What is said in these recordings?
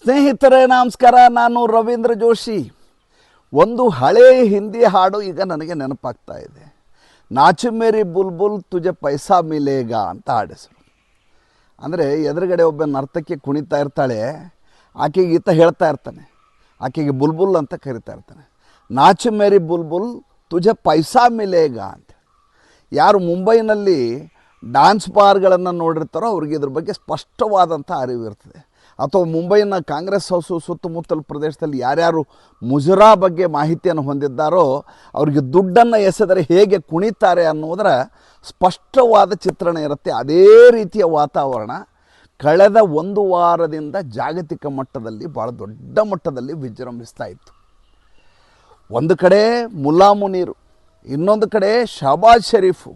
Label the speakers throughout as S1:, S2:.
S1: ಸ್ನೇಹಿತರೇ ನಮಸ್ಕಾರ. ನಾನು ರವೀಂದ್ರ ಜೋಶಿ. ಒಂದು ಹಳೆ ಹಿಂದಿ ಹಾಡು ಈಗ ನನಗೆ ನೆನಪಾಗ್ತಾ ಇದೆ. ನಾಚು ಮೇರಿ ಬುಲ್ಬುಲ್ ತುಜೆ ಪೈಸಾ ಮಿಲೇಗ ಅಂತ ಹಾಡೆಸರು. ಅಂದರೆ ಎದುರುಗಡೆ ಒಬ್ಬ ನರ್ತಕ್ಕೆ ಕುಣಿತಾ ಇರ್ತಾಳೆ, ಆಕೆಗೆ ಈತ ಹೇಳ್ತಾ ಇರ್ತಾನೆ, ಆಕೆಗೆ ಬುಲ್ಬುಲ್ ಅಂತ ಕರಿತಾ ಇರ್ತಾನೆ. ನಾಚು ಮೇರಿ ಬುಲ್ಬುಲ್ ತುಜೆ ಪೈಸಾ ಮಿಲೇಗ ಅಂತ. ಯಾರು ಮುಂಬೈನಲ್ಲಿ ಡ್ಯಾನ್ಸ್ ಬಾರ್ಗಳನ್ನು ನೋಡಿರ್ತಾರೋ ಅವ್ರಿಗೆ ಇದ್ರ ಬಗ್ಗೆ ಸ್ಪಷ್ಟವಾದಂಥ ಅರಿವು ಇರ್ತದೆ. ಅಥವಾ ಮುಂಬೈನ ಕಾಂಗ್ರೆಸ್ ಹೌಸು ಸುತ್ತಮುತ್ತಲ ಪ್ರದೇಶದಲ್ಲಿ ಯಾರ್ಯಾರು ಮುಜರಾ ಬಗ್ಗೆ ಮಾಹಿತಿಯನ್ನು ಹೊಂದಿದ್ದಾರೋ ಅವರಿಗೆ ದುಡ್ಡನ್ನು ಎಸೆದರೆ ಹೇಗೆ ಕುಣಿತಾರೆ ಅನ್ನೋದರ ಸ್ಪಷ್ಟವಾದ ಚಿತ್ರಣ ಇರುತ್ತೆ. ಅದೇ ರೀತಿಯ ವಾತಾವರಣ ಕಳೆದ ಒಂದು ವಾರದಿಂದ ಜಾಗತಿಕ ಮಟ್ಟದಲ್ಲಿ ಭಾಳ ದೊಡ್ಡ ಮಟ್ಟದಲ್ಲಿ ವಿಜೃಂಭಿಸ್ತಾ ಇತ್ತು. ಒಂದು ಕಡೆ ಮುಲ್ಲಾ ಮುನೀರು, ಇನ್ನೊಂದು ಕಡೆ ಶಹಬಾಜ್ ಶರೀಫು,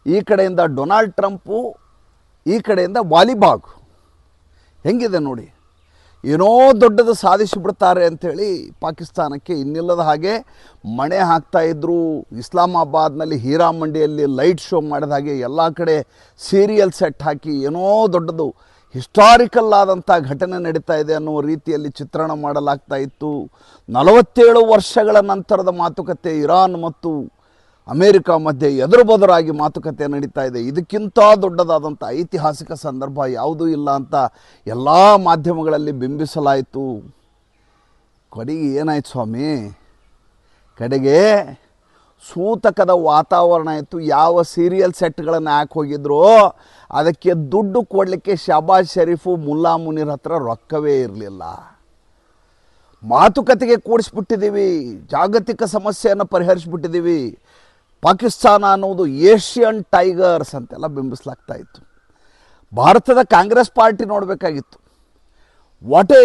S1: ಈ ಕಡೆಯಿಂದ ಡೊನಾಲ್ಡ್ ಟ್ರಂಪು, ಈ ಕಡೆಯಿಂದ ವಾಲಿಬಾಗ್. ಹೆಂಗಿದೆ ನೋಡಿ, ಏನೋ ದೊಡ್ಡದು ಸಾಧಿಸಿಬಿಡ್ತಾರೆ ಅಂಥೇಳಿ ಪಾಕಿಸ್ತಾನಕ್ಕೆ ಇನ್ನಿಲ್ಲದ ಹಾಗೆ ಮಣೆ ಹಾಕ್ತಾಯಿದ್ರು. ಇಸ್ಲಾಮಾಬಾದ್ನಲ್ಲಿ ಹೀರಾ ಮಂಡಿಯಲ್ಲಿ ಲೈಟ್ ಶೋ ಮಾಡಿದ ಹಾಗೆ ಎಲ್ಲ ಕಡೆ ಸೀರಿಯಲ್ ಸೆಟ್ ಹಾಕಿ ಏನೋ ದೊಡ್ಡದು ಹಿಸ್ಟಾರಿಕಲ್ ಆದಂಥ ಘಟನೆ ನಡೀತಾ ಇದೆ ಅನ್ನೋ ರೀತಿಯಲ್ಲಿ ಚಿತ್ರಣ ಮಾಡಲಾಗ್ತಾ ಇತ್ತು. 47 ವರ್ಷಗಳ ನಂತರದ ಮಾತುಕತೆ ಇರಾನ್ ಮತ್ತು ಅಮೇರಿಕ ಮಧ್ಯೆ ಎದುರು ಬದುರಾಗಿ ಮಾತುಕತೆ ನಡೀತಾ ಇದೆ. ಇದಕ್ಕಿಂತ ದೊಡ್ಡದಾದಂಥ ಐತಿಹಾಸಿಕ ಸಂದರ್ಭ ಯಾವುದೂ ಇಲ್ಲ ಅಂತ ಎಲ್ಲ ಮಾಧ್ಯಮಗಳಲ್ಲಿ ಬಿಂಬಿಸಲಾಯಿತು. ಕಡೆಗೆ ಏನಾಯ್ತು ಸ್ವಾಮಿ, ಕಡೆಗೆ ಸೂತಕದ ವಾತಾವರಣ ಇತ್ತು. ಯಾವ ಸೀರಿಯಲ್ ಸೆಟ್ಗಳನ್ನು ಹಾಕಿ ಹೋಗಿದ್ರು ಅದಕ್ಕೆ ದುಡ್ಡು ಕೊಡಲಿಕ್ಕೆ ಶಹಬಾಜ್ ಶರೀಫು ಮುಲ್ಲಾ ಮುನೀರ್ ಹತ್ರ ರೊಕ್ಕವೇ ಇರಲಿಲ್ಲ. ಮಾತುಕತೆಗೆ ಕೂಡಿಸ್ಬಿಟ್ಟಿದ್ದೀವಿ, ಜಾಗತಿಕ ಸಮಸ್ಯೆಯನ್ನು ಪರಿಹರಿಸಿಬಿಟ್ಟಿದ್ದೀವಿ, ಪಾಕಿಸ್ತಾನ ಅನ್ನೋದು ಏಷ್ಯನ್ ಟೈಗರ್ಸ್ ಅಂತೆಲ್ಲ ಬಿಂಬಿಸ್ಲಾಗ್ತಾ ಇತ್ತು. ಭಾರತದ ಕಾಂಗ್ರೆಸ್ ಪಾರ್ಟಿ ನೋಡಬೇಕಾಗಿತ್ತು, what a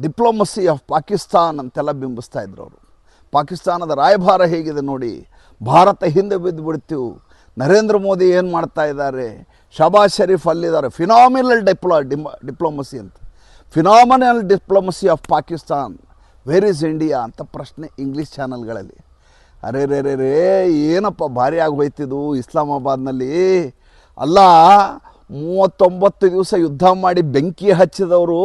S1: diplomacy of Pakistan ಅಂತೆಲ್ಲ ಬಿಂಬಿಸ್ತಾ ಇದ್ರು ಅವರು. ಪಾಕಿಸ್ತಾನದ ರಾಯಭಾರ ಹೇಗಿದೆ ನೋಡಿ, ಭಾರತ ಹಿಂದೆ ಬಿದ್ದು ಬಿಡ್ತೀವಿ, ನರೇಂದ್ರ ಮೋದಿ ಏನು ಮಾಡ್ತಾ ಇದ್ದಾರೆ, ಶಹಬಾಜ್ ಶರೀಫ್ ಅಲ್ಲಿದ್ದಾರೆ, ಫಿನಾಮಿನಲ್ ಡಿಪ್ಲೊಮಸಿ ಅಂತ, phenomenal diplomacy of Pakistan, where is India ಅಂತ ಪ್ರಶ್ನೆ ಇಂಗ್ಲೀಷ್ ಚಾನಲ್ಗಳಲ್ಲಿ. ಅರೆ ರೇ ರೇ ರೇ ಏನಪ್ಪ ಭಾರಿ ಆಗೋಯ್ತಿದ್ದು ಇಸ್ಲಾಮಾಬಾದ್ನಲ್ಲಿ. ಅಲ್ಲ, 39 ದಿವಸ ಯುದ್ಧ ಮಾಡಿ ಬೆಂಕಿ ಹಚ್ಚಿದವರು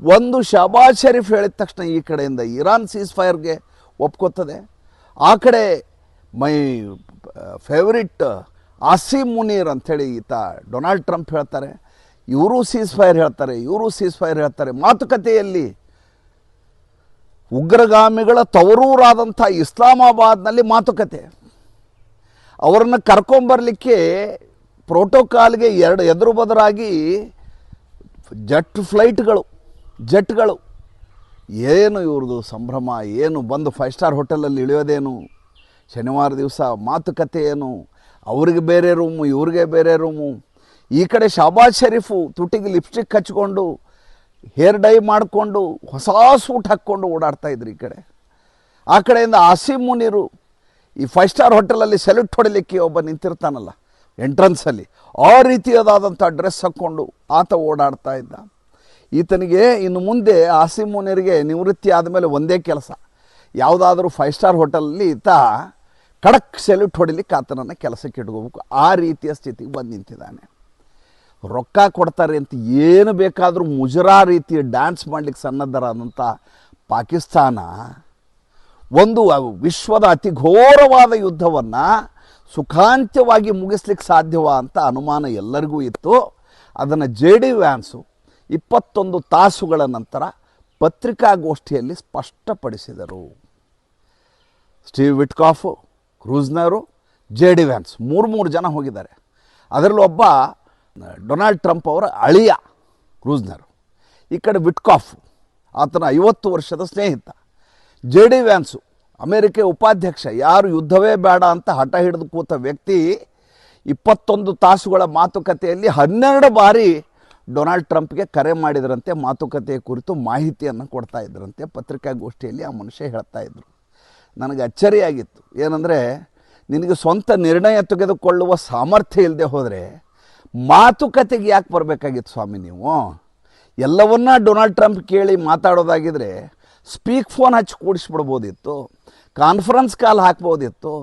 S1: ಒಂದು ಶಹಬಾಜ್ ಶರೀಫ್ ಹೇಳಿದ ತಕ್ಷಣ ಈ ಕಡೆಯಿಂದ ಇರಾನ್ ಸೀಸ್ ಫೈರ್ಗೆ ಒಪ್ಕೋತದೆ, ಆ ಕಡೆ ಮೈ ಫೇವ್ರಿಟ್ ಆಸಿಮ್ ಮುನೀರ್ ಅಂಥೇಳಿ ಈತ ಡೊನಾಲ್ಡ್ ಟ್ರಂಪ್ ಹೇಳ್ತಾರೆ, ಇವರು ಸೀಸ್ ಫೈರ್ ಹೇಳ್ತಾರೆ, ಇವರು ಸೀಸ್ ಫೈರ್ ಹೇಳ್ತಾರೆ. ಮಾತುಕತೆಯಲ್ಲಿ ಉಗ್ರಗಾಮಿಗಳ ತವರೂರಾದಂಥ ಇಸ್ಲಾಮಾಬಾದ್ನಲ್ಲಿ ಮಾತುಕತೆ. ಅವರನ್ನು ಕರ್ಕೊಂಬರಲಿಕ್ಕೆ ಪ್ರೋಟೋಕಾಲ್ಗೆ ಎದುರು ಬದರಾಗಿ ಜೆಟ್ಗಳು ಏನು ಇವ್ರದ್ದು ಸಂಭ್ರಮ, ಏನು ಬಂದು 5 ಸ್ಟಾರ್ ಹೋಟೆಲಲ್ಲಿ ಇಳಿಯೋದೇನು, ಶನಿವಾರ ದಿವಸ ಮಾತುಕತೆ ಏನು, ಅವ್ರಿಗೆ ಬೇರೆ ರೂಮು ಇವ್ರಿಗೆ ಬೇರೆ ರೂಮು. ಈ ಕಡೆ ಶಹಬಾಜ್ ಶರೀಫು ತುಟಿಗೆ ಲಿಪ್ಸ್ಟಿಕ್ ಹಚ್ಕೊಂಡು ಹೇರ್ ಡೈ ಮಾಡಿಕೊಂಡು ಹೊಸ ಸೂಟ್ ಹಾಕ್ಕೊಂಡು ಓಡಾಡ್ತಾ ಇದ್ರು ಈ ಕಡೆ. ಆ ಕಡೆಯಿಂದ ಆಸಿಮ್ ಮುನೀರು ಈ 5 ಸ್ಟಾರ್ ಹೋಟೆಲಲ್ಲಿ ಸೆಲ್ಯೂಟ್ ಹೊಡಿಲಿಕ್ಕೆ ಒಬ್ಬ ನಿಂತಿರ್ತಾನಲ್ಲ ಎಂಟ್ರನ್ಸಲ್ಲಿ, ಆ ರೀತಿಯಾದಂಥ ಡ್ರೆಸ್ ಹಾಕ್ಕೊಂಡು ಆತ ಓಡಾಡ್ತಾ ಇದ್ದ. ಈತನಿಗೆ ಇನ್ನು ಮುಂದೆ ಆಸಿಮ್ ಮುನೀರಿಗೆ ನಿವೃತ್ತಿ ಆದಮೇಲೆ ಒಂದೇ ಕೆಲಸ, ಯಾವುದಾದ್ರೂ 5 ಸ್ಟಾರ್ ಹೋಟೆಲಲ್ಲಿ ಈತ ಖಡಕ್ ಸೆಲ್ಯೂಟ್ ಹೊಡಿಲಿಕ್ಕೆ ಆತನನ್ನು ಕೆಲಸಕ್ಕೆ ಇಟ್ಕೋಬೇಕು. ಆ ರೀತಿಯ ಸ್ಥಿತಿಗೆ ಬಂದು ನಿಂತಿದ್ದಾನೆ. ರೊಕ್ಕ ಕೊಡ್ತಾರೆ ಅಂತ ಏನು ಬೇಕಾದರೂ ಮುಜರಾ ರೀತಿಯ ಡ್ಯಾನ್ಸ್ ಮಾಡಲಿಕ್ಕೆ ಸನ್ನದ್ಧರಾದಂಥ ಪಾಕಿಸ್ತಾನ ಒಂದು ವಿಶ್ವದ ಅತಿ ಘೋರವಾದ ಯುದ್ಧವನ್ನು ಸುಖಾಂತ್ಯವಾಗಿ ಮುಗಿಸ್ಲಿಕ್ಕೆ ಸಾಧ್ಯವಾ ಅಂತ ಅನುಮಾನ ಎಲ್ಲರಿಗೂ ಇತ್ತು. ಅದನ್ನು JD ವ್ಯಾನ್ಸು 21 ತಾಸುಗಳ ನಂತರ ಪತ್ರಿಕಾಗೋಷ್ಠಿಯಲ್ಲಿ ಸ್ಪಷ್ಟಪಡಿಸಿದರು. ಸ್ಟೀವ್ ವಿಟ್ಕಾಫು, ಕ್ರೂಜ್ನರು, JD ವ್ಯಾನ್ಸ್ 3 ಜನ ಹೋಗಿದ್ದಾರೆ. ಅದರಲ್ಲಿ ಒಬ್ಬ ಡೊನಾಲ್ಡ್ ಟ್ರಂಪ್ ಅವರ ಅಳಿಯ ಕ್ರೂಜ್ನರು, ಈ ಕಡೆ ವಿಟ್ಕಾಫ್ ಆತನ 50 ವರ್ಷದ ಸ್ನೇಹಿತ. JD ವ್ಯಾನ್ಸು ಅಮೇರಿಕೆ ಉಪಾಧ್ಯಕ್ಷ, ಯಾರು ಯುದ್ಧವೇ ಬೇಡ ಅಂತ ಹಠ ಹಿಡಿದು ಕೂತ ವ್ಯಕ್ತಿ, 21 ತಾಸುಗಳ ಮಾತುಕತೆಯಲ್ಲಿ 12 ಬಾರಿ ಡೊನಾಲ್ಡ್ ಟ್ರಂಪ್ಗೆ ಕರೆ ಮಾಡಿದ್ರಂತೆ, ಮಾತುಕತೆಯ ಕುರಿತು ಮಾಹಿತಿಯನ್ನು ಕೊಡ್ತಾ ಇದ್ರಂತೆ. ಪತ್ರಿಕಾಗೋಷ್ಠಿಯಲ್ಲಿ ಆ ಮನುಷ್ಯ ಹೇಳ್ತಾ ಇದ್ರು. ನನಗೆ ಅಚ್ಚರಿಯಾಗಿತ್ತು. ಏನಂದರೆ, ನಿನಗೆ ಸ್ವಂತ ನಿರ್ಣಯ ತೆಗೆದುಕೊಳ್ಳುವ ಸಾಮರ್ಥ್ಯ ಇಲ್ಲದೆ ಹೋದರೆ ಮಾತುಕತೆಗೆ ಯಾಕೆ ಬರಬೇಕಾಗಿತ್ತು ಸ್ವಾಮಿ ನೀವು? ಎಲ್ಲವನ್ನ ಡೊನಾಲ್ಡ್ ಟ್ರಂಪ್ ಕೇಳಿ ಮಾತಾಡೋದಾಗಿದ್ದರೆ ಸ್ಪೀಕ್ ಫೋನ್ ಹಚ್ಚಿ ಕೂಡಿಸ್ಬಿಡ್ಬೋದಿತ್ತು, ಕಾನ್ಫರೆನ್ಸ್ ಕಾಲ್ ಹಾಕ್ಬೋದಿತ್ತು.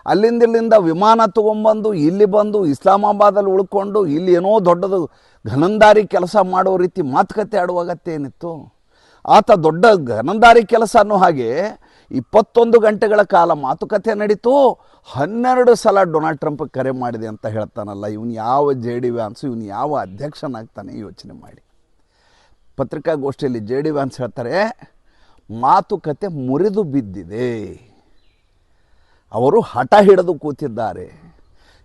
S1: ಅಲ್ಲಿಂದ ವಿಮಾನ ತೊಗೊಂಬಂದು ಇಲ್ಲಿ ಬಂದು ಇಸ್ಲಾಮಾಬಾದಲ್ಲಿ ಉಳ್ಕೊಂಡು ಇಲ್ಲಿ ಏನೋ ದೊಡ್ಡದು ಘನಂದಾರಿ ಕೆಲಸ ಮಾಡೋ ರೀತಿ ಮಾತುಕತೆ ಆಡುವ ಅಗತ್ಯ ಏನಿತ್ತು? ಆತ ದೊಡ್ಡ ಗನಂದಾರಿ ಕೆಲಸ ಅನ್ನೋ ಹಾಗೆ 21 ಗಂಟೆಗಳ ಕಾಲ ಮಾತುಕತೆ ನಡೀತು. 12 ಸಲ ಡೊನಾಲ್ಡ್ ಟ್ರಂಪ್ ಕರೆ ಮಾಡಿದೆ ಅಂತ ಹೇಳ್ತಾನಲ್ಲ, ಇವನು ಯಾವ JD ವ್ಯಾನ್ಸು, ಇವನು ಯಾವ ಅಧ್ಯಕ್ಷನಾಗ್ತಾನೆ ಯೋಚನೆ ಮಾಡಿ. ಪತ್ರಿಕಾಗೋಷ್ಠಿಯಲ್ಲಿ JD ವ್ಯಾನ್ಸ್ ಹೇಳ್ತಾರೆ, ಮಾತುಕತೆ ಮುರಿದು ಬಿದ್ದಿದೆ, ಅವರು ಹಠ ಹಿಡಿದು ಕೂತಿದ್ದಾರೆ,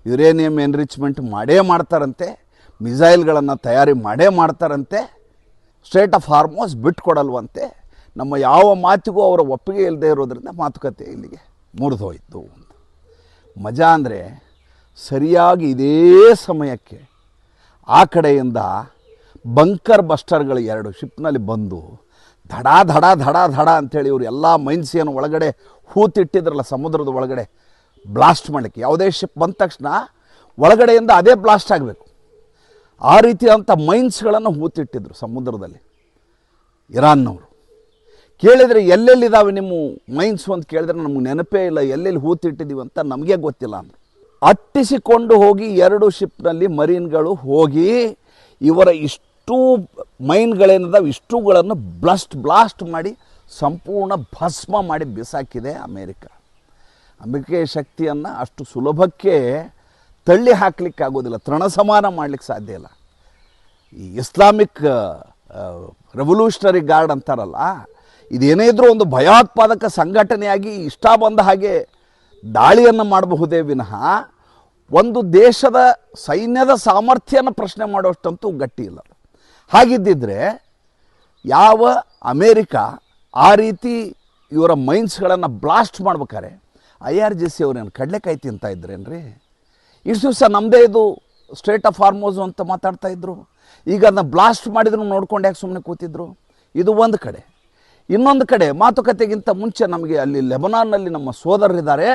S1: ಯುರೇನಿಯಂ ಎನ್ರಿಚ್ಮೆಂಟ್ ಮಾಡೇ ಮಾಡ್ತಾರಂತೆ, ಮಿಸೈಲ್ಗಳನ್ನು ತಯಾರಿ ಮಾಡೇ ಮಾಡ್ತಾರಂತೆ, ಸ್ಟ್ರೇಟ್ ಆಫ್ ಹಾರ್ಮೋಸ್ ಬಿಟ್ಕೊಡಲ್ವಂತೆ, ನಮ್ಮ ಯಾವ ಮಾತಿಗೂ ಅವರ ಒಪ್ಪಿಗೆ ಇಲ್ಲದೆ ಇರೋದ್ರಿಂದ ಮಾತುಕತೆ ಇಲ್ಲಿಗೆ ಮುರಿದು ಹೋಯಿತು. ಮಜಾ ಅಂದರೆ ಸರಿಯಾಗಿ ಇದೇ ಸಮಯಕ್ಕೆ ಆ ಕಡೆಯಿಂದ ಬಂಕರ್ ಬಸ್ಟರ್ಗಳು 2 ಶಿಪ್ನಲ್ಲಿ ಬಂದು ಧಡ ಧಡ ಧಡ ಧಡ ಅಂಥೇಳಿ ಇವರು ಎಲ್ಲ ಮೈನ್ಸಿಯನ್ನು ಒಳಗಡೆ ಹೂತಿಟ್ಟಿದ್ರಲ್ಲ ಸಮುದ್ರದ ಒಳಗಡೆ ಬ್ಲಾಸ್ಟ್ ಮಾಡಲಿಕ್ಕೆ. ಯಾವುದೇ ಶಿಪ್ ಬಂದ ತಕ್ಷಣ ಒಳಗಡೆಯಿಂದ ಅದೇ ಬ್ಲಾಸ್ಟ್ ಆಗಬೇಕು, ಆ ರೀತಿಯಾದಂಥ ಮೈನ್ಸ್ಗಳನ್ನು ಹೂತಿಟ್ಟಿದ್ರು ಸಮುದ್ರದಲ್ಲಿ ಇರಾನ್ನವರು. ಕೇಳಿದರೆ ಎಲ್ಲೆಲ್ಲಿದ್ದಾವೆ ನಿಮ್ಮ ಮೈನ್ಸು ಅಂತ ಕೇಳಿದ್ರೆ ನಮಗೆ ನೆನಪೇ ಇಲ್ಲ, ಎಲ್ಲೆಲ್ಲಿ ಹೂತಿಟ್ಟಿದ್ದೀವಿ ಅಂತ ನಮಗೆ ಗೊತ್ತಿಲ್ಲ ಅಂದರು. ಅಟ್ಟಿಸಿಕೊಂಡು ಹೋಗಿ 2 ಶಿಪ್ನಲ್ಲಿ ಮರೀನ್ಗಳು ಹೋಗಿ ಇವರ ಇಷ್ಟು ಮೈನ್ಗಳೇನಿದಾವೆ ಇಷ್ಟುಗಳನ್ನು ಬ್ಲಾಸ್ಟ್ ಮಾಡಿ ಸಂಪೂರ್ಣ ಭಸ್ಮ ಮಾಡಿ ಬಿಸಾಕಿದೆ ಅಮೇರಿಕ. ಅಮೇರಿಕೆಯ ಶಕ್ತಿಯನ್ನು ಅಷ್ಟು ಸುಲಭಕ್ಕೆ ತಳ್ಳಿ ಹಾಕಲಿಕ್ಕೆ ಆಗೋದಿಲ್ಲ, ತೃಣಸಮಾನ ಮಾಡಲಿಕ್ಕೆ ಸಾಧ್ಯ ಇಲ್ಲ. ಈ ಇಸ್ಲಾಮಿಕ್ ರೆವಲ್ಯೂಷನರಿ ಗಾರ್ಡ್ ಅಂತಾರಲ್ಲ, ಇದೇನೇ ಇದ್ರೂ ಒಂದು ಭಯೋತ್ಪಾದಕ ಸಂಘಟನೆಯಾಗಿ ಇಷ್ಟ ಬಂದ ಹಾಗೆ ದಾಳಿಯನ್ನು ಮಾಡಬಹುದೇ ವಿನಃ ಒಂದು ದೇಶದ ಸೈನ್ಯದ ಸಾಮರ್ಥ್ಯನ ಪ್ರಶ್ನೆ ಮಾಡುವಷ್ಟಂತೂ ಗಟ್ಟಿ ಇಲ್ಲ. ಹಾಗಿದ್ದಿದ್ರೆ ಯಾವ ಅಮೇರಿಕ ಆ ರೀತಿ ಇವರ ಮೈನ್ಸ್ಗಳನ್ನು ಬ್ಲಾಸ್ಟ್ ಮಾಡ್ಬೇಕಾರೆ IRGC ಅವ್ರೇನು ಕಡಲೆಕಾಯಿ ತಿಂತಾ ಇದ್ರೇನ್ರಿ? ಇಷ್ಟು ದಿವಸ ನಮ್ಮದೇ ಇದು ಸ್ಟ್ರೇಟ್ ಆಫ್ ಹಾರ್ಮೋಸು ಅಂತ ಮಾತಾಡ್ತಾ ಇದ್ರು, ಈಗ ಅದನ್ನ ಬ್ಲಾಸ್ಟ್ ಮಾಡಿದ್ರು ನೋಡ್ಕೊಂಡು ಯಾಕೆ ಸುಮ್ಮನೆ ಕೂತಿದ್ರು? ಇದು ಒಂದು ಕಡೆ. ಇನ್ನೊಂದು ಕಡೆ ಮಾತುಕತೆಗಿಂತ ಮುಂಚೆ ನಮಗೆ ಅಲ್ಲಿ ಲೆಬನಾನ್ನಲ್ಲಿ ನಮ್ಮ ಸೋದರರಿದ್ದಾರೆ,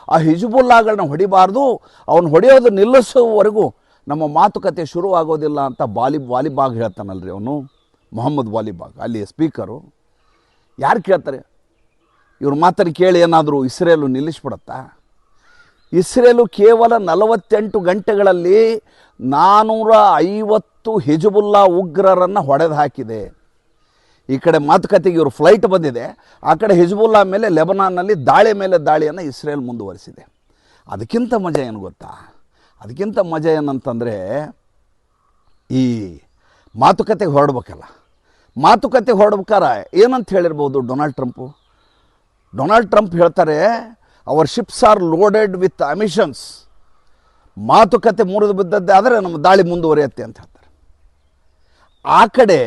S1: ಆ ಹಿಜ್ಬುಲ್ಲಾಗಳನ್ನ ಹೊಡಿಬಾರ್ದು, ಅವನು ಹೊಡೆಯೋದು ನಿಲ್ಲಿಸುವವರೆಗೂ ನಮ್ಮ ಮಾತುಕತೆ ಶುರುವಾಗೋದಿಲ್ಲ ಅಂತ ವಾಲಿಬಾಗ್ ಹೇಳ್ತಾನಲ್ರಿ ಅವನು, ಮೊಹಮ್ಮದ್ ವಾಲಿಬಾಗ್ ಅಲ್ಲಿ ಸ್ಪೀಕರು. ಯಾರು ಕೇಳ್ತಾರೆ ಇವ್ರ ಮಾತನ್ನು ಕೇಳಿ ಏನಾದರೂ ಇಸ್ರೇಲು ನಿಲ್ಲಿಸ್ಬಿಡತ್ತಾ? ಇಸ್ರೇಲು ಕೇವಲ 48 ಗಂಟೆಗಳಲ್ಲಿ 450 ಹಿಜ್ಬುಲ್ಲಾ ಉಗ್ರರನ್ನು ಹೊಡೆದು ಹಾಕಿದೆ. ಈ ಕಡೆ ಮಾತುಕತೆಗೆ ಇವರು ಫ್ಲೈಟ್ ಬಂದಿದೆ, ಆ ಕಡೆ ಹಿಜ್ಬುಲ್ಲಾ ಮೇಲೆ ಲೆಬನಾನ್ನಲ್ಲಿ ದಾಳಿ ಮೇಲೆ ದಾಳಿಯನ್ನು ಇಸ್ರೇಲ್ ಮುಂದುವರಿಸಿದೆ. ಅದಕ್ಕಿಂತ ಮಜಾ ಏನು ಗೊತ್ತಾ? ಅದಕ್ಕಿಂತ ಮಜಾ ಏನಂತಂದರೆ, ಈ ಮಾತುಕತೆಗೆ ಹೊರಡ್ಬೇಕಲ್ಲ, ಮಾತುಕತೆಗೆ ಹೊರಡ್ಬೇಕಾರೆ ಏನಂತ ಹೇಳಿರ್ಬೋದು ಡೊನಾಲ್ಡ್ ಟ್ರಂಪ್ ಹೇಳ್ತಾರೆ, our ships are loaded with ammunitions. ಮಾತುಕತೆ ಮುರಿದು ಬಿದ್ದದ್ದೇ ಆದರೆ ನಮ್ಮ ದಾಳಿ ಮುಂದುವರಿಯುತ್ತೆ ಅಂತ ಹೇಳ್ತಾರೆ. ಆ ಕಡೆ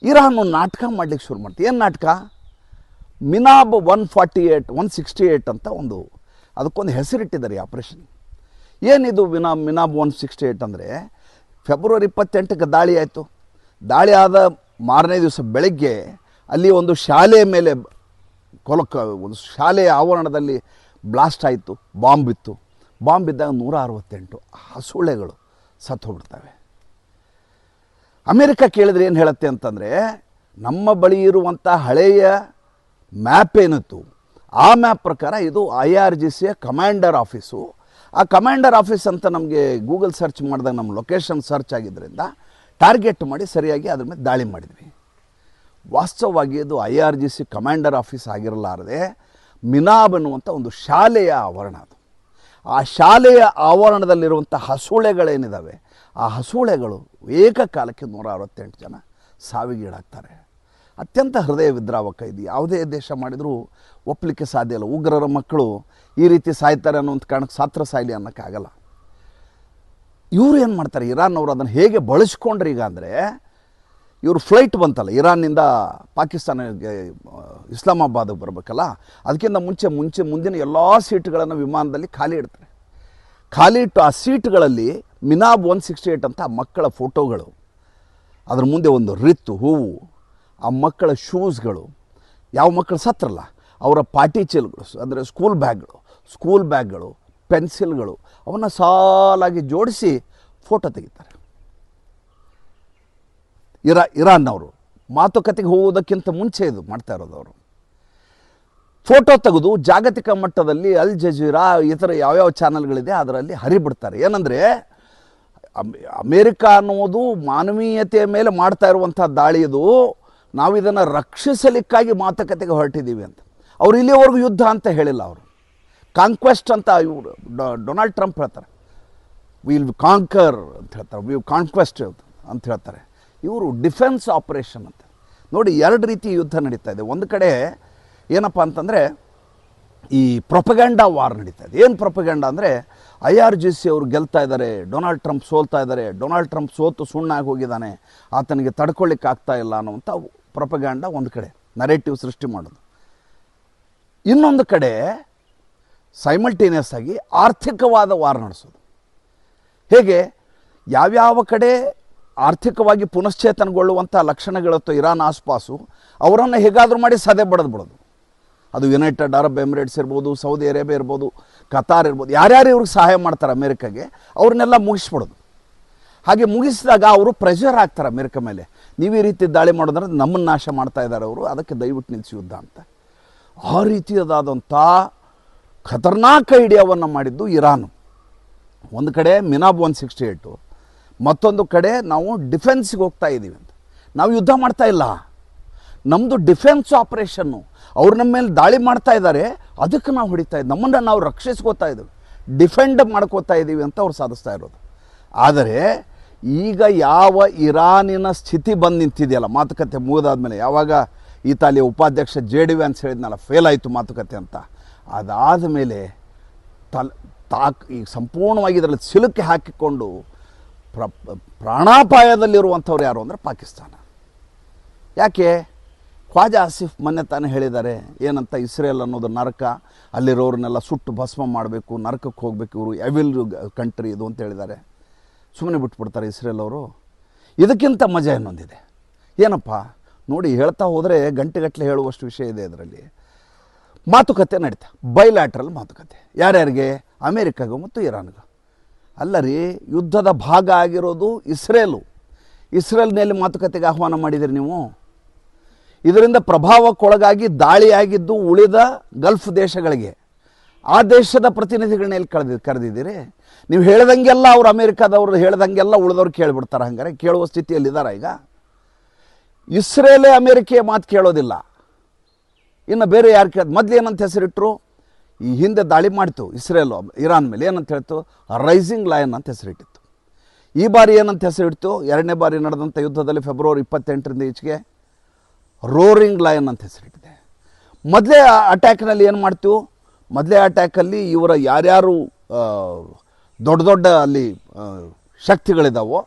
S1: ಇರಾನ್ ನಾಟಕ ಮಾಡಲಿಕ್ಕೆ ಶುರು ಮಾಡ್ತೀವಿ. ಏನು ನಾಟಕ? ಮಿನಾಬ್ 168 ಅಂತ ಒಂದು ಅದಕ್ಕೊಂದು ಹೆಸರಿಟ್ಟಿದ್ದಾರೆ ಈ ಆಪ್ರೇಷನ್. ಏನಿದು ಮಿನಾಬ್ 168 ಅಂದರೆ, ಫೆಬ್ರವರಿ 28ಕ್ಕೆ ದಾಳಿ ಆಯಿತು. ದಾಳಿ ಆದ ಮಾರನೇ ದಿವಸ ಬೆಳಗ್ಗೆ ಅಲ್ಲಿ ಒಂದು ಶಾಲೆಯ ಮೇಲೆ ಒಂದು ಶಾಲೆಯ ಆವರಣದಲ್ಲಿ ಬ್ಲಾಸ್ಟ್ ಆಯಿತು, ಬಾಂಬ್ ಇತ್ತು. ಬಾಂಬ್ ಇದ್ದಾಗ 168 ಹಸುಳೆಗಳು ಸತ್ತು ಹೋಗ್ಬಿಡ್ತವೆ. ಅಮೇರಿಕ ಕೇಳಿದ್ರೆ ಏನು ಹೇಳುತ್ತೆ ಅಂತಂದರೆ, ನಮ್ಮ ಬಳಿ ಇರುವಂಥ ಹಳೆಯ ಮ್ಯಾಪ್ ಏನಿತ್ತು ಆ ಮ್ಯಾಪ್ ಪ್ರಕಾರ ಇದು IRGCಯ ಕಮಾಂಡರ್ ಆಫೀಸು. ಆ ಕಮಾಂಡರ್ ಆಫೀಸ್ ಅಂತ ನಮಗೆ ಗೂಗಲ್ ಸರ್ಚ್ ಮಾಡಿದಾಗ ನಮ್ಮ ಲೊಕೇಶನ್ ಸರ್ಚ್ ಆಗಿದ್ದರಿಂದ ಟಾರ್ಗೆಟ್ ಮಾಡಿ ಸರಿಯಾಗಿ ಅದ್ರ ಮೇಲೆ ದಾಳಿ ಮಾಡಿದ್ವಿ. ವಾಸ್ತವವಾಗಿ ಇದು IRGC ಕಮಾಂಡರ್ ಆಫೀಸ್ ಆಗಿರಲಾರದೆ ಮಿನಾಬ್ ಅನ್ನುವಂಥ ಒಂದು ಶಾಲೆಯ ಆವರಣ. ಅದು ಆ ಶಾಲೆಯ ಆವರಣದಲ್ಲಿರುವಂಥ ಹಸುಳೆಗಳೇನಿದ್ದಾವೆ ಆ ಹಸುಳೆಗಳು ಏಕಕಾಲಕ್ಕೆ 168 ಜನ ಸಾವಿಗೀಡಾಗ್ತಾರೆ. ಅತ್ಯಂತ ಹೃದಯ ವಿದ್ರಾವಕ. ಇದು ಯಾವುದೇ ದೇಶ ಮಾಡಿದರೂ ಒಪ್ಪಲಿಕ್ಕೆ ಸಾಧ್ಯ ಇಲ್ಲ. ಉಗ್ರರ ಮಕ್ಕಳು ಈ ರೀತಿ ಸಾಯ್ತಾರೆ ಅನ್ನೋಂಥ ಕಾರಣಕ್ಕೆ ಸಾತ್ರ ಸಾಯ್ಲಿ ಅನ್ನೋಕ್ಕಾಗಲ್ಲ. ಇವರು ಏನು ಮಾಡ್ತಾರೆ, ಇರಾನ್ ಅವರು ಅದನ್ನು ಹೇಗೆ ಬಳಸ್ಕೊಂಡ್ರೆ ಈಗ ಅಂದರೆ, ಇವರು ಫ್ಲೈಟ್ ಬಂತಲ್ಲ ಇರಾನ್ನಿಂದ ಪಾಕಿಸ್ತಾನಕ್ಕೆ ಇಸ್ಲಾಮಾಬಾದಿಗೆ ಬರಬೇಕಲ್ಲ, ಅದಕ್ಕಿಂತ ಮುಂದಿನ ಎಲ್ಲ ಸೀಟ್ಗಳನ್ನು ವಿಮಾನದಲ್ಲಿ ಖಾಲಿ ಇಡ್ತಾರೆ. ಖಾಲಿ ಇಟ್ಟು ಆ ಸೀಟ್ಗಳಲ್ಲಿ ಮಿನಾಬ್ 168 ಅಂತ ಮಕ್ಕಳ ಫೋಟೋಗಳು, ಅದ್ರ ಮುಂದೆ ಒಂದು ರಿತ್ತು ಹೂವು, ಆ ಮಕ್ಕಳ ಶೂಸ್ಗಳು, ಯಾವ ಮಕ್ಕಳು ಸತ್ರಲ್ಲ ಅವರ ಪಾಟಿ ಚೀಲಗಳು ಅಂದರೆ ಸ್ಕೂಲ್ ಬ್ಯಾಗ್ಗಳು, ಪೆನ್ಸಿಲ್ಗಳು, ಅವನ್ನು ಸಾಲಾಗಿ ಜೋಡಿಸಿ ಫೋಟೋ ತೆಗಿತಾರೆ. ಇರಾನ್ನವರು ಮಾತುಕತೆಗೆ ಹೋಗುವುದಕ್ಕಿಂತ ಮುಂಚೆ ಇದು ಮಾಡ್ತಾ ಇರೋದು. ಅವರು ಫೋಟೋ ತೆಗೆದು ಜಾಗತಿಕ ಮಟ್ಟದಲ್ಲಿ ಅಲ್ ಜಜೀರಾ ಇತರ ಯಾವ್ಯಾವ ಚಾನಲ್ಗಳಿದೆ ಅದರಲ್ಲಿ ಹರಿಬಿಡ್ತಾರೆ. ಏನಂದರೆ ಅಮೇರಿಕ ಅನ್ನುವುದು ಮಾನವೀಯತೆಯ ಮೇಲೆ ಮಾಡ್ತಾ ಇರುವಂಥ ದಾಳಿ ಇದು ನಾವು ಇದನ್ನು ರಕ್ಷಿಸಲಿಕ್ಕಾಗಿ ಮಾತುಕತೆಗೆ ಹೊರಟಿದ್ದೀವಿ ಅಂತ. ಅವರು ಇಲ್ಲಿವರೆಗೂ ಯುದ್ಧ ಅಂತ ಹೇಳಿಲ್ಲ, ಅವರು ಕಾಂಕ್ವೆಸ್ಟ್ ಅಂತ ಇವರು ಡೊನಾಲ್ಡ್ ಟ್ರಂಪ್ ಹೇಳ್ತಾರೆ. ವಿಲ್ ಕಾಂಕರ್ ಅಂತ ಹೇಳ್ತಾರೆ, ವಿಲ್ ಕಾಂಕ್ವೆಸ್ಟ್ ಅಂತ ಹೇಳ್ತಾರೆ. ಇವರು ಡಿಫೆನ್ಸ್ ಆಪರೇಷನ್ ಅಂತ. ನೋಡಿ, ಎರಡು ರೀತಿ ಯುದ್ಧ ನಡೀತಾ ಇದೆ. ಒಂದು ಕಡೆ ಏನಪ್ಪ ಅಂತಂದರೆ ಈ ಪ್ರೊಪಗ್ಯಾಂಡಾ ವಾರ್ ನಡೀತಾ ಇದೆ. ಏನು ಪ್ರೊಪಗ್ಯಾಂಡಾ ಅಂದರೆ IRGC ಅವರು ಗೆಲ್ತಾ ಇದ್ದಾರೆ, ಡೊನಾಲ್ಡ್ ಟ್ರಂಪ್ ಸೋಲ್ತಾ ಇದ್ದಾರೆ, ಡೊನಾಲ್ಡ್ ಟ್ರಂಪ್ ಸೋತು ಸುಣ್ಣಾಗಿ ಹೋಗಿದ್ದಾನೆ, ಆತನಿಗೆ ತಡ್ಕೊಳ್ಳಿಕ್ಕೆ ಆಗ್ತಾ ಇಲ್ಲ ಅನ್ನುವಂಥ ಪ್ರೊಪಗ್ಯಾಂಡಾ ಒಂದು ಕಡೆ ನರೇಟಿವ್ ಸೃಷ್ಟಿ ಮಾಡೋದು. ಇನ್ನೊಂದು ಕಡೆ ಸೈಮಲ್ಟೇನಿಯಸ್ ಆಗಿ ಆರ್ಥಿಕವಾದ ವಾರ್ ನಡೆಸೋದು. ಹೇಗೆ? ಯಾವ್ಯಾವ ಕಡೆ ಆರ್ಥಿಕವಾಗಿ ಪುನಶ್ಚೇತನಗೊಳ್ಳುವಂಥ ಲಕ್ಷಣಗಳಿತ್ತು ಇರಾನ್ ಆಸ್ಪಾಸು, ಅವರನ್ನು ಹೇಗಾದರೂ ಮಾಡಿ ಸದೆ ಬಡಿದು ಬಿಡೋದು. ಅದು ಯುನೈಟೆಡ್ ಅರಬ್ ಎಮಿರೇಟ್ಸ್ ಇರ್ಬೋದು, ಸೌದಿ ಅರೇಬಿಯಾ ಇರ್ಬೋದು, ಕತಾರ್ ಇರ್ಬೋದು, ಯಾರ್ಯಾರು ಇವ್ರಿಗೆ ಸಹಾಯ ಮಾಡ್ತಾರೆ ಅಮೇರಿಕಾಗೆ, ಅವ್ರನ್ನೆಲ್ಲ ಮುಗಿಸ್ಬಿಡೋದು. ಹಾಗೆ ಮುಗಿಸಿದಾಗ ಅವರು ಪ್ರೆಷರ್ ಹಾಕ್ತಾರೆ ಅಮೇರಿಕ ಮೇಲೆ, ನೀವು ಈ ರೀತಿ ದಾಳಿ ಮಾಡೋದಂದ್ರೆ ನಮ್ಮನ್ನು ನಾಶ ಮಾಡ್ತಾ ಇದ್ದಾರೆ ಅವರು, ಅದಕ್ಕೆ ದಯವಿಟ್ಟು ನಿಲ್ಲಿಸಿ ಯುದ್ಧ ಅಂತ. ಆ ರೀತಿಯದಾದಂಥ ಖತರ್ನಾಕ್ ಐಡಿಯಾವನ್ನು ಮಾಡಿದ್ದು ಇರಾನು. ಒಂದು ಕಡೆ ಮಿನಾಬ್ 168, ಮತ್ತೊಂದು ಕಡೆ ನಾವು ಡಿಫೆನ್ಸ್ಗೆ ಹೋಗ್ತಾ ಇದ್ದೀವಿ ಅಂತ. ನಾವು ಯುದ್ಧ ಮಾಡ್ತಾ ಇಲ್ಲ, ನಮ್ಮದು ಡಿಫೆನ್ಸ್ ಆಪರೇಷನ್ನು. ಅವ್ರು ನಮ್ಮ ಮೇಲೆ ದಾಳಿ ಮಾಡ್ತಾ ಇದ್ದಾರೆ, ಅದಕ್ಕೆ ನಾವು ಹೊಡಿತಾ ಇದ್ದೀವಿ, ನಮ್ಮನ್ನು ನಾವು ರಕ್ಷಿಸ್ಕೋತಾ ಇದ್ದೀವಿ, ಡಿಫೆಂಡ್ ಮಾಡ್ಕೋತಾ ಇದ್ದೀವಿ ಅಂತ ಅವ್ರು ಸಾಧಿಸ್ತಾ ಇರೋದು. ಆದರೆ ಈಗ ಯಾವ ಇರಾನಿನ ಸ್ಥಿತಿ ಬಂದು ನಿಂತಿದೆಯಲ್ಲ, ಮಾತುಕತೆ ಮುಗಿದಾದ್ಮೇಲೆ, ಯಾವಾಗ ಇತಾಲಿಯ ಉಪಾಧ್ಯಕ್ಷ JD ವ್ಯಾನ್ಸ್ ಹೇಳಿದ್ನಲ್ಲ ಫೇಲ್ ಆಯಿತು ಮಾತುಕತೆ ಅಂತ, ಅದಾದ ಮೇಲೆ ಈಗ ಸಂಪೂರ್ಣವಾಗಿ ಇದರಲ್ಲಿ ಸಿಲುಕಿ ಹಾಕಿಕೊಂಡು ಪ್ರಾಣಾಪಾಯದಲ್ಲಿರುವಂಥವ್ರು ಯಾರು ಅಂದರೆ ಪಾಕಿಸ್ತಾನ. ಯಾಕೆ? ಖ್ವಾಜಾ ಆಸಿಫ್ ಮೊನ್ನೆ ತಾನೇ ಹೇಳಿದ್ದಾರೆ ಏನಂತ, ಇಸ್ರೇಲ್ ಅನ್ನೋದು ನರಕ, ಅಲ್ಲಿರೋರನ್ನೆಲ್ಲ ಸುಟ್ಟು ಭಸ್ಮ ಮಾಡಬೇಕು, ನರಕಕ್ಕೆ ಹೋಗಬೇಕು, ಇವರು ಎವಿಲ್ ಕಂಟ್ರಿ ಇದು ಅಂತ ಹೇಳಿದ್ದಾರೆ. ಸುಮ್ಮನೆ ಬಿಟ್ಬಿಡ್ತಾರೆ ಇಸ್ರೇಲ್ ಅವರು? ಇದಕ್ಕಿಂತ ಮಜಾ ಇನ್ನೊಂದಿದೆ. ಏನಪ್ಪ ನೋಡಿ, ಹೇಳ್ತಾ ಹೋದರೆ ಗಂಟೆಗಟ್ಟಲೆ ಹೇಳುವಷ್ಟು ವಿಷಯ ಇದೆ ಇದರಲ್ಲಿ. ಮಾತುಕತೆ ನಡೀತಾ, ಬೈಲ್ಯಾಟ್ರಲ್ ಮಾತುಕತೆ. ಯಾರ್ಯಾರಿಗೆ? ಅಮೇರಿಕಾಗೂ ಮತ್ತು ಇರಾನ್ಗೂ. ಅಲ್ಲ ರೀ, ಯುದ್ಧದ ಭಾಗ ಆಗಿರೋದು ಇಸ್ರೇಲು. ಇಸ್ರೇಲ್ನಲ್ಲಿ ಮಾತುಕತೆಗೆ ಆಹ್ವಾನ ಮಾಡಿದಿರಿ ನೀವು. ಇದರಿಂದ ಪ್ರಭಾವಕ್ಕೊಳಗಾಗಿ ದಾಳಿಯಾಗಿದ್ದು ಉಳಿದ ಗಲ್ಫ್ ದೇಶಗಳಿಗೆ. ಆ ದೇಶದ ಪ್ರತಿನಿಧಿಗಳನ್ನ ಎಲ್ಲಿ ಕರೆದಿದ್ದೀರಿ? ನೀವು ಹೇಳ್ದಂಗೆಲ್ಲ ಅವ್ರು ಅಮೇರಿಕಾದವ್ರು ಹೇಳ್ದಂಗೆಲ್ಲ ಉಳಿದವ್ರು ಕೇಳಿಬಿಡ್ತಾರೆ. ಹಂಗಾರೆ ಕೇಳುವ ಸ್ಥಿತಿಯಲ್ಲಿದ್ದಾರೆ ಈಗ. ಇಸ್ರೇಲೇ ಅಮೇರಿಕೆಯ ಮಾತು ಕೇಳೋದಿಲ್ಲ, ಇನ್ನು ಬೇರೆ ಯಾರು ಕೇಳ? ಮೊದಲು ಏನಂತ ಹೆಸರಿಟ್ಟರು? ಈ ಹಿಂದೆ ದಾಳಿ ಮಾಡ್ತು ಇಸ್ರೇಲು ಇರಾನ್ ಮೇಲೆ, ಏನಂತ ಹೇಳ್ತು? ರೈಸಿಂಗ್ ಲಯನ್ ಅಂತ ಹೆಸರಿಟ್ಟಿತ್ತು. ಈ ಬಾರಿ ಏನಂತ ಹೆಸರಿಡ್ತು? ಎರಡನೇ ಬಾರಿ ನಡೆದಂಥ ಯುದ್ಧದಲ್ಲಿ ಫೆಬ್ರವರಿ 28ರಿಂದ ಈಚೆಗೆ ರೋರಿಂಗ್ ಲಯನ್ ಅಂತ ಹೆಸರಿಟ್ಟಿದೆ. ಮೊದಲೇ ಅಟ್ಯಾಕ್ನಲ್ಲಿ ಏನು ಮಾಡ್ತು? ಮೊದಲೇ ಅಟ್ಯಾಕಲ್ಲಿ ಇವರ ಯಾರ್ಯಾರು ದೊಡ್ಡ ದೊಡ್ಡ ಅಲ್ಲಿ ಶಕ್ತಿಗಳಿದ್ದಾವೋ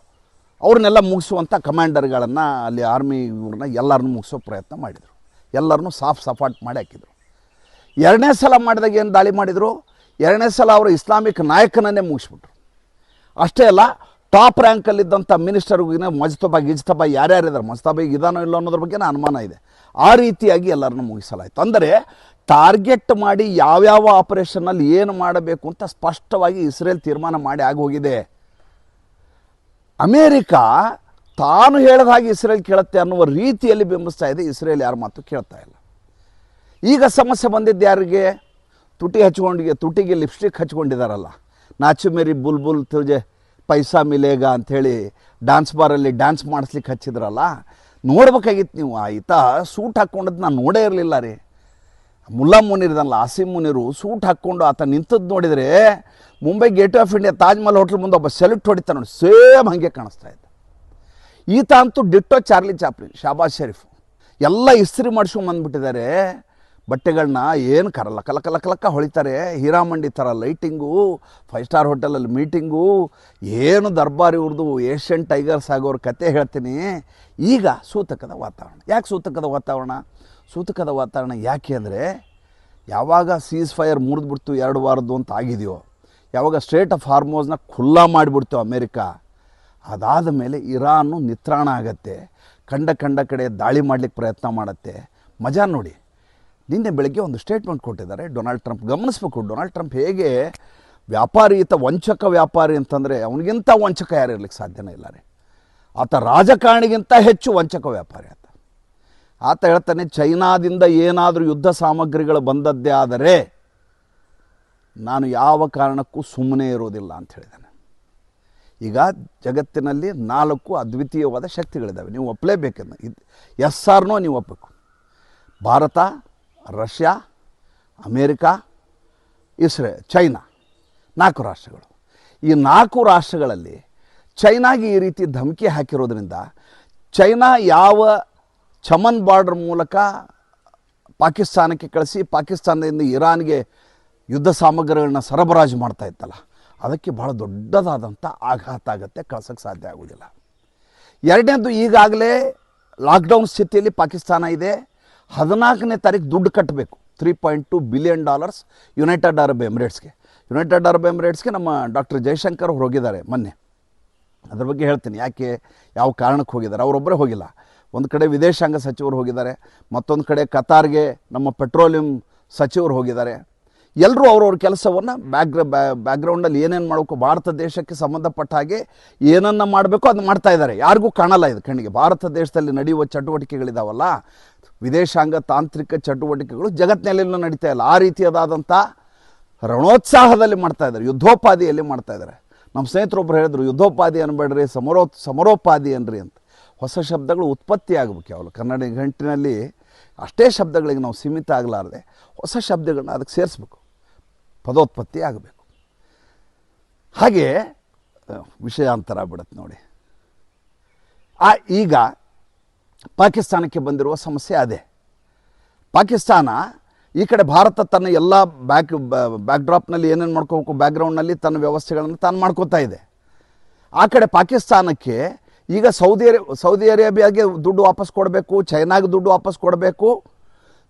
S1: ಅವ್ರನ್ನೆಲ್ಲ ಮುಗಿಸುವಂಥ ಕಮಾಂಡರ್ಗಳನ್ನು, ಅಲ್ಲಿ ಆರ್ಮಿ ಇವ್ರನ್ನ ಎಲ್ಲರನ್ನೂ ಮುಗಿಸೋ ಪ್ರಯತ್ನ ಮಾಡಿದರು. ಎಲ್ಲರನ್ನೂ ಸಪಾಟ್ ಮಾಡಿ ಹಾಕಿದರು. ಎರಡನೇ ಸಲ ಮಾಡಿದಾಗ ಏನು ದಾಳಿ ಮಾಡಿದರು? ಎರಡನೇ ಸಲ ಅವರು ಇಸ್ಲಾಮಿಕ್ ನಾಯಕನನ್ನೇ ಮುಗಿಸ್ಬಿಟ್ರು. ಅಷ್ಟೇ ಅಲ್ಲ, ಟಾಪ್ ರ್ಯಾಂಕಲ್ಲಿದ್ದಂಥ ಮಿನಿಸ್ಟರ್ಗಿನ ಗಿಜ್ತಬಾ ಯಾರ್ಯಾರಿದ್ದಾರೆ, ಮಜ್ತಬಾಯಿಗೆ ಇದಾನೋ ಇಲ್ಲೋ ಅನ್ನೋದ್ರ ಬಗ್ಗೆ ಅನುಮಾನ ಇದೆ. ಆ ರೀತಿಯಾಗಿ ಎಲ್ಲರನ್ನೂ ಮುಗಿಸಲಾಯಿತು. ಅಂದರೆ ಟಾರ್ಗೆಟ್ ಮಾಡಿ ಯಾವ್ಯಾವ ಆಪರೇಷನ್ನಲ್ಲಿ ಏನು ಮಾಡಬೇಕು ಅಂತ ಸ್ಪಷ್ಟವಾಗಿ ಇಸ್ರೇಲ್ ತೀರ್ಮಾನ ಮಾಡಿ ಆಗೋಗಿದೆ. ಅಮೇರಿಕಾ ತಾನು ಹೇಳಿದ ಹಾಗೆ ಇಸ್ರೇಲ್ ಕೇಳುತ್ತೆ ಅನ್ನುವ ರೀತಿಯಲ್ಲಿ ಬಿಂಬಿಸ್ತಾ ಇದೆ. ಇಸ್ರೇಲ್ ಯಾರ ಮಾತು ಕೇಳ್ತಾ ಇಲ್ಲ. ಈಗ ಸಮಸ್ಯೆ ಬಂದಿದ್ದು ಯಾರಿಗೆ? ತುಟಿಗೆ ಲಿಪ್ಸ್ಟಿಕ್ ಹಚ್ಕೊಂಡಿದ್ದಾರಲ್ಲ, ನಾಚು ಮೇರಿ ಬುಲ್ಬುಲ್ ತುಜೆ ಪೈಸಾ ಮಿಲೇಗ ಅಂಥೇಳಿ ಡ್ಯಾನ್ಸ್ ಬಾರಲ್ಲಿ ಡ್ಯಾನ್ಸ್ ಮಾಡಿಸ್ಲಿಕ್ಕೆ ಹಚ್ಚಿದ್ರಲ್ಲ, ನೋಡ್ಬೇಕಾಗಿತ್ತು ನೀವು. ಆಯಿತಾ ಸೂಟ್ ಹಾಕ್ಕೊಂಡದ್ದು ನಾನು ನೋಡೇ ಇರಲಿಲ್ಲ ರೀ. ಮುಲ್ಲಾ ಮುನೀರ್ದಲ್ಲ, ಆಸಿಮ್ ಮುನೀರು ಸೂಟ್ ಹಾಕ್ಕೊಂಡು ಆತ ನಿಂತದ್ದು ನೋಡಿದರೆ Mumbai gate of India Taj Mahal hotel ಮುಂದೆ ಒಬ್ಬ ಸೆಲ್ಯೂಟ್ ಹೊಡಿತಾನೆ ನೋಡಿ, ಸೇಮ್ ಹಾಗೆ ಕಾಣಿಸ್ತಾ ಇದ್ದ. ಈತ ಅಂತೂ ditto Charlie Chaplin, Shahbaz Sharif ಎಲ್ಲ ಇಸ್ತ್ರಿ ಮಾಡಿಸ್ಕೊಂಬಂದ್ಬಿಟ್ಟಿದ್ದಾರೆ ಬಟ್ಟೆಗಳನ್ನ. ಏನು ಕಲಕ ಹೊಳಿತಾರೆ, ಹೀರಾಮಂಡಿ ಥರ ಲೈಟಿಂಗು, 5 ಸ್ಟಾರ್ ಹೋಟೆಲಲ್ಲಿ ಮೀಟಿಂಗು, ಏನು ದರ್ಬಾರ್ ಇವ್ರದ್ದು ಏಷ್ಯನ್ ಟೈಗರ್ಸ್ ಆಗೋರ ಕತೆ ಹೇಳ್ತೀನಿ. ಈಗ ಸೂತಕದ ವಾತಾವರಣ. ಯಾಕೆ ಸೂತಕದ ವಾತಾವರಣ? ಸೂತಕದ ವಾತಾವರಣ ಯಾಕೆ ಅಂದರೆ, ಯಾವಾಗ ಸೀಸ್ ಫೈರ್ ಮುರಿದ್ಬಿಡ್ತು 2 ವಾರದ್ದು ಅಂತ ಆಗಿದೆಯೋ, ಯಾವಾಗ ಸ್ಟ್ರೇಟ್ ಆಫ್ ಹಾರ್ಮೋಸ್ನ ಖುಲ್ಲಾ ಮಾಡಿಬಿಡ್ತು ಅಮೇರಿಕಾ, ಅದಾದ ಮೇಲೆ ಇರಾನು ನಿತ್ರಾಣ ಆಗತ್ತೆ, ಕಂಡ ಕಡೆ ದಾಳಿ ಮಾಡಲಿಕ್ಕೆ ಪ್ರಯತ್ನ ಮಾಡುತ್ತೆ. ಮಜಾ ನೋಡಿ. ನಿನ್ನೆ ಬೆಳಗ್ಗೆ ಒಂದು ಸ್ಟೇಟ್ಮೆಂಟ್ ಕೊಟ್ಟಿದ್ದಾರೆ ಡೊನಾಲ್ಡ್ ಟ್ರಂಪ್. ಗಮನಿಸಬೇಕು, ಡೊನಾಲ್ಡ್ ಟ್ರಂಪ್ ಹೇಗೆ ವ್ಯಾಪಾರಿ, ಈತ ವಂಚಕ ವ್ಯಾಪಾರಿ ಅಂತಂದರೆ ಅವನಿಗಿಂತ ವಂಚಕ ಯಾರು ಇರಲಿಕ್ಕೆ ಸಾಧ್ಯನೇ ಇಲ್ಲ ರೀ. ಆತ ರಾಜಕಾರಣಿಗಿಂತ ಹೆಚ್ಚು ವಂಚಕ ವ್ಯಾಪಾರಿ ಆತ ಹೇಳ್ತಾನೆ, ಚೈನಾದಿಂದ ಏನಾದರೂ ಯುದ್ಧ ಸಾಮಗ್ರಿಗಳು ಬಂದದ್ದೇ ಆದರೆ ನಾನು ಯಾವ ಕಾರಣಕ್ಕೂ ಸುಮ್ಮನೆ ಇರೋದಿಲ್ಲ ಅಂತ ಹೇಳಿದ್ದಾನೆ. ಈಗ ಜಗತ್ತಿನಲ್ಲಿ 4 ಅದ್ವಿತೀಯವಾದ ಶಕ್ತಿಗಳಿದ್ದಾವೆ, ನೀವು ಒಪ್ಪಲೇಬೇಕನ್ನು. ಎಸ್ ಆರ್ ನೋ ನೀವು ಒಪ್ಪಬೇಕು. ಭಾರತ, ರಷ್ಯಾ, ಅಮೇರಿಕಾ, ಚೈನಾ, 4 ರಾಷ್ಟ್ರಗಳು. ಈ 4 ರಾಷ್ಟ್ರಗಳಲ್ಲಿ ಚೈನಾಗೆ ಈ ರೀತಿ ಧಮಕಿ ಹಾಕಿರೋದ್ರಿಂದ ಚೈನಾ ಯಾವ ಚಮನ್ ಬಾರ್ಡರ್ ಮೂಲಕ ಪಾಕಿಸ್ತಾನಕ್ಕೆ ಕಳಿಸಿ ಪಾಕಿಸ್ತಾನದಿಂದ ಇರಾನ್ಗೆ ಯುದ್ಧ ಸಾಮಗ್ರಿಗಳನ್ನ ಸರಬರಾಜು ಮಾಡ್ತಾ ಇತ್ತಲ್ಲ, ಅದಕ್ಕೆ ಭಾಳ ದೊಡ್ಡದಾದಂಥ ಆಘಾತ ಆಗುತ್ತೆ, ಕಳ್ಸೋಕ್ಕೆ ಸಾಧ್ಯ ಆಗೋದಿಲ್ಲ. ಎರಡನೇದು, ಈಗಾಗಲೇ ಲಾಕ್ಡೌನ್ ಸ್ಥಿತಿಯಲ್ಲಿ ಪಾಕಿಸ್ತಾನ ಇದೆ. 14ನೇ ತಾರೀಕು ದುಡ್ಡು ಕಟ್ಟಬೇಕು, $3.2 ಬಿಲಿಯನ್ ಯುನೈಟೆಡ್ ಅರಬ್ ಎಮಿರೇಟ್ಸ್ಗೆ. ಯುನೈಟೆಡ್ ಅರಬ್ ಎಮಿರೇಟ್ಸ್ಗೆ ನಮ್ಮ ಡಾಕ್ಟರ್ ಜೈಶಂಕರ್ ಅವ್ರು ಹೋಗಿದ್ದಾರೆ ಮೊನ್ನೆ. ಅದ್ರ ಬಗ್ಗೆ ಹೇಳ್ತೀನಿ, ಯಾಕೆ ಯಾವ ಕಾರಣಕ್ಕೆ ಹೋಗಿದ್ದಾರೆ. ಅವರೊಬ್ಬರೇ ಹೋಗಿಲ್ಲ, ಒಂದು ಕಡೆ ವಿದೇಶಾಂಗ ಸಚಿವರು ಹೋಗಿದ್ದಾರೆ, ಮತ್ತೊಂದು ಕಡೆ ಕತಾರ್ಗೆ ನಮ್ಮ ಪೆಟ್ರೋಲಿಯಂ ಸಚಿವರು ಹೋಗಿದ್ದಾರೆ. ಎಲ್ಲರೂ ಅವ್ರವ್ರ ಕೆಲಸವನ್ನು ಬ್ಯಾಕ್ಗ್ರೌಂಡಲ್ಲಿ ಏನೇನು ಮಾಡಬೇಕು, ಭಾರತ ದೇಶಕ್ಕೆ ಸಂಬಂಧಪಟ್ಟ ಹಾಗೆ ಏನನ್ನು ಮಾಡಬೇಕು ಅದು ಮಾಡ್ತಾ ಇದ್ದಾರೆ. ಯಾರಿಗೂ ಕಾಣಲ್ಲ ಇದು ಕಣ್ಣಿಗೆ. ಭಾರತ ದೇಶದಲ್ಲಿ ನಡೆಯುವ ಚಟುವಟಿಕೆಗಳಿದಾವಲ್ಲ, ವಿದೇಶಾಂಗ ತಾಂತ್ರಿಕ ಚಟುವಟಿಕೆಗಳು ಜಗತ್ತಿನಲ್ಲೆಲ್ಲೂ ನಡೀತಾ ಇಲ್ಲ. ಆ ರೀತಿಯಾದಂಥ ರಣೋತ್ಸಾಹದಲ್ಲಿ ಮಾಡ್ತಾ ಇದ್ದಾರೆ, ಯುದ್ಧೋಪಾದಿಯಲ್ಲಿ ಮಾಡ್ತಾ ಇದ್ದಾರೆ. ನಮ್ಮ ಸ್ನೇಹಿತರೊಬ್ಬರು ಹೇಳಿದ್ರು, ಯುದ್ಧೋಪಾದಿ ಅನ್ಬೇಡ್ರಿ, ಸಮರೋಪಾದಿ ಅನ್ರಿ ಅಂತ. ಹೊಸ ಶಬ್ದಗಳು ಉತ್ಪತ್ತಿ ಆಗಬೇಕು. ಯಾವಲ್ಲ ಕನ್ನಡ ನಿಘಂಟಿನಲ್ಲಿ ಅಷ್ಟೇ ಶಬ್ದಗಳಿಗೆ ನಾವು ಸೀಮಿತ ಆಗಲಾರದೆ ಹೊಸ ಶಬ್ದಗಳನ್ನ ಅದಕ್ಕೆ ಸೇರಿಸ್ಬೇಕು, ಪದೋತ್ಪತ್ತಿ ಆಗಬೇಕು. ಹಾಗೆ ವಿಷಯಾಂತರ ಬಿಡುತ್ತೆ ನೋಡಿ. ಈಗ ಪಾಕಿಸ್ತಾನಕ್ಕೆ ಬಂದಿರುವ ಸಮಸ್ಯೆ ಅದೇ. ಪಾಕಿಸ್ತಾನ ಈ ಕಡೆ ಭಾರತ ತನ್ನ ಎಲ್ಲ ಬ್ಯಾಕ್ಡ್ರಾಪ್ನಲ್ಲಿ ಏನೇನು ಮಾಡ್ಕೋಬೇಕು, ಬ್ಯಾಕ್ಗ್ರೌಂಡ್ನಲ್ಲಿ ತನ್ನ ವ್ಯವಸ್ಥೆಗಳನ್ನು ತಾನು ಮಾಡ್ಕೋತಾ ಇದೆ. ಆ ಕಡೆ ಪಾಕಿಸ್ತಾನಕ್ಕೆ ಈಗ ಸೌದಿ ಅರೇಬಿಯಾಗೆ ದುಡ್ಡು ವಾಪಸ್ ಕೊಡಬೇಕು, ಚೈನಾಗೆ ದುಡ್ಡು ವಾಪಸ್ ಕೊಡಬೇಕು,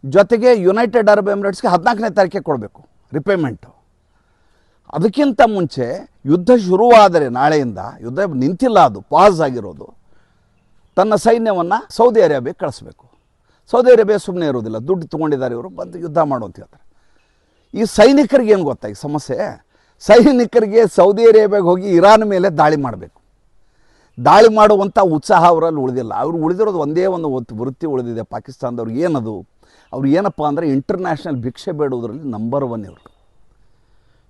S1: ಜೊತೆಗೆ ಯುನೈಟೆಡ್ ಅರಬ್ ಎಮಿರೇಟ್ಸ್ಗೆ 14ನೇ ತಾರೀಕಿಗೆ ಕೊಡಬೇಕು ರಿಪೇಮೆಂಟು. ಅದಕ್ಕಿಂತ ಮುಂಚೆ ಯುದ್ಧ ಶುರುವಾದರೆ, ನಾಳೆಯಿಂದ ಯುದ್ಧ ನಿಂತಿಲ್ಲ, ಅದು ಪಾಸ್ ಆಗಿರೋದು, ತನ್ನ ಸೈನ್ಯವನ್ನು ಸೌದಿ ಅರೇಬಿಯಾಗೆ ಕಳಿಸ್ಬೇಕು. ಸೌದಿ ಅರೇಬಿಯಾ ಸುಮ್ಮನೆ ಇರೋದಿಲ್ಲ, ದುಡ್ಡು ತೊಗೊಂಡಿದ್ದಾರೆ ಇವರು, ಬಂದು ಯುದ್ಧ ಮಾಡು ಅಂತ ಹೇಳ್ತಾರೆ. ಈ ಸೈನಿಕರಿಗೆ ಏನು ಗೊತ್ತಾ ಈ ಸಮಸ್ಯೆ? ಸೈನಿಕರಿಗೆ ಸೌದಿ ಅರೇಬಿಯಾಗೆ ಹೋಗಿ ಇರಾನ್ ಮೇಲೆ ದಾಳಿ ಮಾಡಬೇಕು. ದಾಳಿ ಮಾಡುವಂಥ ಉತ್ಸಾಹ ಅವರಲ್ಲಿ ಉಳಿದಿಲ್ಲ. ಅವರು ಉಳಿದಿರೋದು ಒಂದೇ ಒಂದು ವೃತ್ತಿ ಉಳಿದಿದೆ ಪಾಕಿಸ್ತಾನದವ್ರಿಗೆ. ಏನದು? ಅವ್ರು ಏನಪ್ಪ ಅಂದರೆ ಇಂಟರ್ನ್ಯಾಷನಲ್ ಭಿಕ್ಷೆ ಬೇಡುವುದರಲ್ಲಿ ನಂಬರ್ 1 ಇವರು.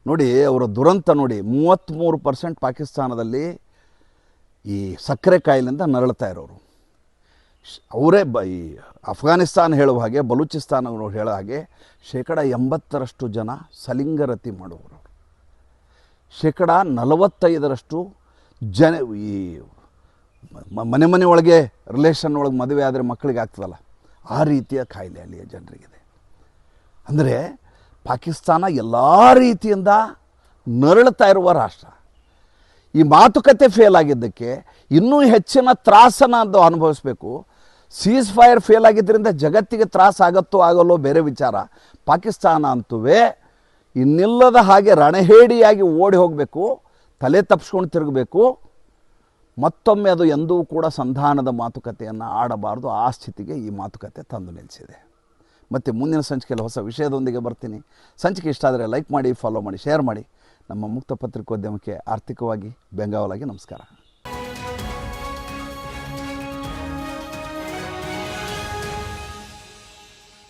S1: ನೋಡಿ ಅವರ ದುರಂತ ನೋಡಿ, 33% ಪಾಕಿಸ್ತಾನದಲ್ಲಿ ಈ ಸಕ್ಕರೆ ಕಾಯಿಲೆಯಿಂದ ನರಳ್ತಾ ಇರೋರು ಅವರೇ. ಈ ಅಫ್ಘಾನಿಸ್ತಾನ ಹೇಳುವ ಹಾಗೆ, ಬಲೂಚಿಸ್ತಾನವರು ಹೇಳೋ ಹಾಗೆ 80% ಜನ ಸಲಿಂಗರತಿ ಮಾಡುವವರು, 45% ಜನ ಈ ಮನೆ ಒಳಗೆ ರಿಲೇಷನ್ ಒಳಗೆ ಮದುವೆ ಆದರೆ ಮಕ್ಕಳಿಗೆ ಆಗ್ತದಲ್ಲ, ಆ ರೀತಿಯ ಕಾಯಿಲೆ ಅಲ್ಲಿಯ ಜನರಿಗಿದೆ. ಅಂದರೆ ಪಾಕಿಸ್ತಾನ ಎಲ್ಲ ರೀತಿಯಿಂದ ನರಳುತ್ತಾ ಇರುವ ರಾಷ್ಟ್ರ. ಈ ಮಾತುಕತೆ ಫೇಲ್ ಆಗಿದ್ದಕ್ಕೆ ಇನ್ನೂ ಹೆಚ್ಚಿನ ತ್ರಾಸನ್ನು ಅದು ಅನುಭವಿಸಬೇಕು. ಸೀಸ್ ಫೈರ್ ಫೇಲ್ ಆಗಿದ್ದರಿಂದ ಜಗತ್ತಿಗೆ ತ್ರಾಸ ಆಗತ್ತೋ ಆಗಲ್ಲೋ ಬೇರೆ ವಿಚಾರ. ಪಾಕಿಸ್ತಾನ ಅಂತುವೇ ಇನ್ನಿಲ್ಲದ ಹಾಗೆ ರಣಹೇಡಿಯಾಗಿ ಓಡಿ ಹೋಗಬೇಕು, ತಲೆ ತಪ್ಪಿಸ್ಕೊಂಡು ತಿರುಗಬೇಕು. ಮತ್ತೊಮ್ಮೆ ಅದು ಎಂದೂ ಕೂಡ ಸಂಧಾನದ ಮಾತುಕತೆಯನ್ನು ಆಡಬಾರ್ದು. ಆ ಸ್ಥಿತಿಗೆ ಈ ಮಾತುಕತೆ ತಂದು ನಿಲ್ಲಿಸಿದೆ. ಮತ್ತು ಮುಂದಿನ ಸಂಚಿಕೆಯಲ್ಲಿ ಹೊಸ ವಿಷಯದೊಂದಿಗೆ ಬರ್ತೀನಿ. ಸಂಚಿಕೆ ಇಷ್ಟ ಆದರೆ ಲೈಕ್ ಮಾಡಿ, ಫಾಲೋ ಮಾಡಿ, ಶೇರ್ ಮಾಡಿ. ನಮ್ಮ ಮುಕ್ತ ಪತ್ರಿಕೋದ್ಯಮಕ್ಕೆ ಆರ್ಥಿಕವಾಗಿ ಬೆಂಗಾವಲಾಗಿ ನಮಸ್ಕಾರ.